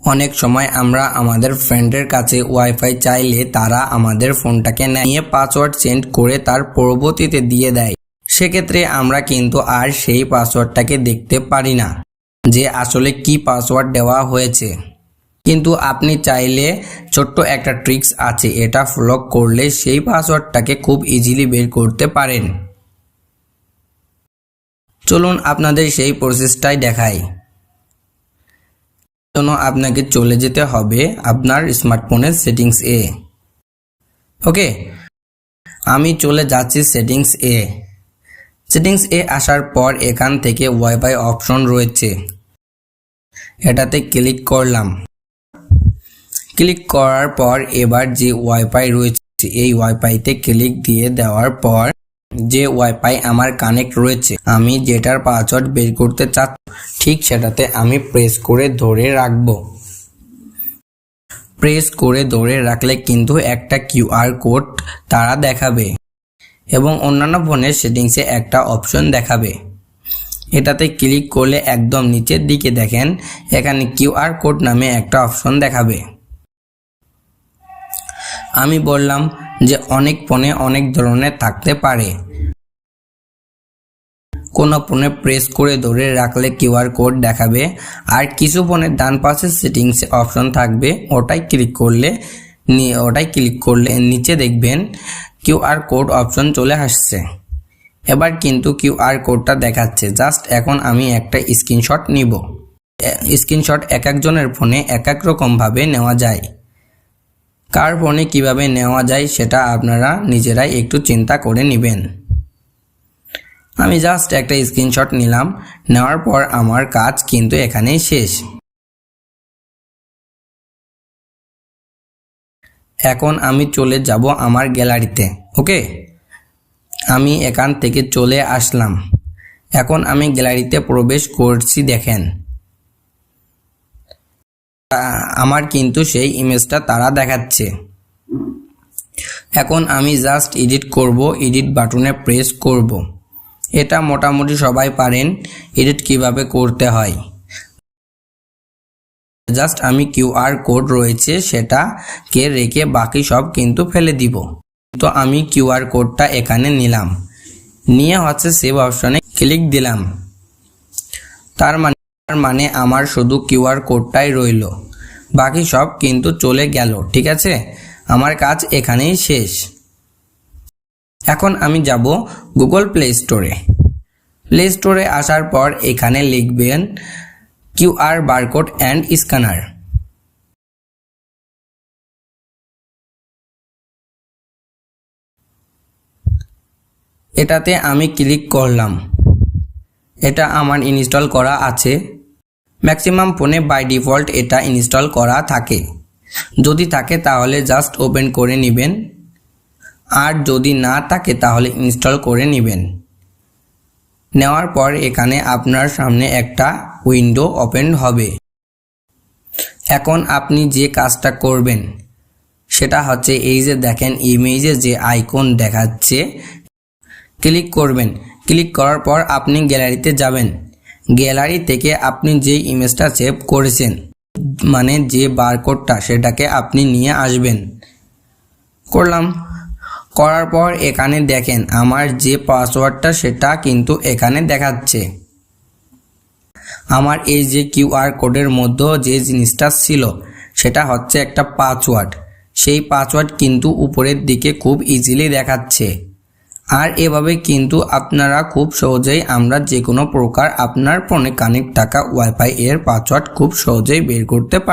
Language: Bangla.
অনেক সময় আমরা আমাদের ফ্রেন্ডের কাছে ওয়াইফাই চাইলে তারা আমাদের ফোনটাকে নিয়ে পাসওয়ার্ড চেঞ্জ করে তার পরবর্তীতে দিয়ে দেয়। সেক্ষেত্রে আমরা কিন্তু আর সেই পাসওয়ার্ডটাকে দেখতে পারি না যে আসলে কি পাসওয়ার্ড দেওয়া হয়েছে। কিন্তু আপনি চাইলে ছোট্ট একটা ট্রিক্স আছে, এটা ফলো করলে সেই পাসওয়ার্ডটাকে খুব ইজিলি বের করতে পারেন। চলুন আপনাদের সেই প্রসেসটাই দেখাই। জন্য আপনাকে চলে যেতে হবে আপনার স্মার্টফোনের সেটিংস এ। ওকে, আমি চলে যাচ্ছি সেটিংস এ আসার পর এখান থেকে ওয়াইফাই অপশন রয়েছে, এটাতে ক্লিক করলাম। ক্লিক করার পর এবার যে ওয়াইফাই রয়েছে এই ওয়াইফাইতে ক্লিক দিয়ে দেওয়ার পর যে ওয়াইফাই আমার কানেক্ট রয়েছে, আমি যেটার পাসওয়ার্ড বের করতে চাচ্ছি ঠিক সেটাতে আমি প্রেস করে ধরে রাখবো। প্রেস করে ধরে রাখলে কিন্তু একটা কিউআর কোড তারা দেখাবে এবং অন্যান্য ফোনের সেটিংসে একটা অপশন দেখাবে। এটাতে ক্লিক করলে একদম নিচের দিকে দেখেন এখানে কিউআর কোড নামে একটা অপশন দেখাবে। আমি বললাম যে অনেক ফোনে অনেক ধরনের থাকতে পারে, কোনো ফোনে প্রেস করে ধরে রাখলে কিউআর কোড দেখাবে, আর কিছু ফোনের ডান পাশে সেটিংস অপশন থাকবে, ওটাই ক্লিক করলে নিচে দেখবেন কিউআর কোড অপশন চলে আসছে। এবার কিন্তু কিউআর কোডটা দেখাচ্ছে। জাস্ট এখন আমি একটা স্ক্রিনশট নিব। স্ক্রিনশট এক একজনের ফোনে এক এক রকমভাবে নেওয়া যায়। কার ফোনে কিভাবে নেওয়া যায় সেটা আপনারা নিজেরাই একটু চিন্তা করে নেবেন। আমি জাস্ট একটা স্ক্রিনশট নিলাম, নেওয়ার পর আমার কাজ কিন্তু এখানেই শেষ। এখন আমি চলে যাব আমার গ্যালারিতে। ওকে, আমি এখান থেকে চলে আসলাম। এখন আমি গ্যালারিতে প্রবেশ করছি। দেখেন আমার কিন্তু সেই ইমেজটা তারা দেখাচ্ছে। এখন আমি জাস্ট এডিট করব, এডিট বাটনে প্রেস করব। এটা মোটামুটি সবাই পারেন এডিট কিভাবে করতে হয়। জাস্ট আমি কিউআর কোড রয়েছে সেটাকে রেখে বাকি সব কিন্তু ফেলে দিব। তো আমি কিউআর কোডটা এখানে নিলাম, নিয়ে হচ্ছে সেভ অপশনে ক্লিক দিলাম। তার মানে আমার শুধু কিউআর কোডটাই রইল, বাকি সব কিন্তু চলে গেল। ঠিক আছে, আমার কাজ এখানেই শেষ। এখন আমি যাব গুগল প্লে স্টোরে আসার পর এখানে লিখবেন কিউআর বারকোড অ্যান্ড স্ক্যানার। এটাতে আমি ক্লিক করলাম। এটা আমার ইনস্টল করা আছে। ম্যাক্সিমাম ফোনে বাই ডিফল্ট এটা ইনস্টল করা থাকে। যদি থাকে তাহলে জাস্ট ওপেন করে নেবেন, আর যদি না থাকে তাহলে ইনস্টল করে নেবেন। নেওয়ার পর এখানে আপনার সামনে একটা উইন্ডো ওপেন হবে। এখন আপনি যে কাজটা করবেন সেটা হচ্ছে এই যে দেখেন ইমেজে যে আইকন দেখাচ্ছে, ক্লিক করবেন। ক্লিক করার পর আপনি গ্যালারিতে যাবেন। গ্যালারি থেকে আপনি যে ইমেজটা সেভ করেছেন মানে যে বারকোডটা সেটাকে আপনি নিয়ে আসবেন। করার পর এখানে দেখেন আমার যে পাসওয়ার্ডটা সেটা কিন্তু এখানে দেখাচ্ছে। আমার এই যে কিউআর কোডের মধ্যে যে জিনিসটা ছিল সেটা হচ্ছে একটা পাসওয়ার্ড। সেই পাসওয়ার্ড কিন্তু উপরের দিকে খুব ইজিলি দেখাচ্ছে। আর এভাবে কিন্তু আপনারা খুব সহজেই আমরা যে কোনো প্রকার আপনার ফোনে কানেক্ট থাকা ওয়াইফাই এর পাসওয়ার্ড খুব সহজেই বের করতে পারি।